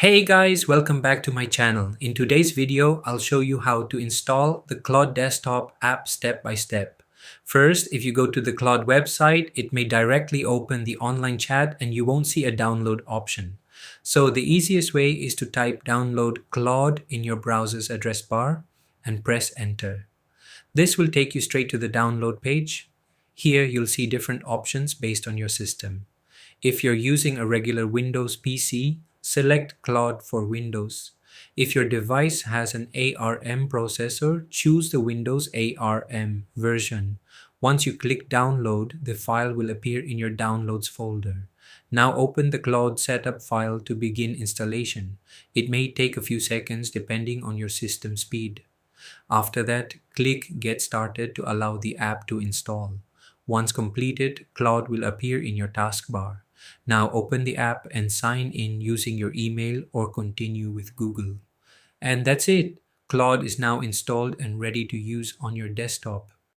Hey guys, welcome back to my channel. In today's video, I'll show you how to install the Claude Desktop app step by step. First, if you go to the Claude website, it may directly open the online chat and you won't see a download option. So the easiest way is to type download Claude in your browser's address bar and press enter. This will take you straight to the download page. Here you'll see different options based on your system. If you're using a regular Windows PC, select Claude for Windows. If your device has an ARM processor, choose the Windows ARM version. Once you click download, the file will appear in your downloads folder. Now open the Claude setup file to begin installation. It may take a few seconds depending on your system speed. After that, click Get Started to allow the app to install. Once completed, Claude will appear in your taskbar. Now open the app and sign in using your email or continue with Google. And that's it. Claude is now installed and ready to use on your desktop.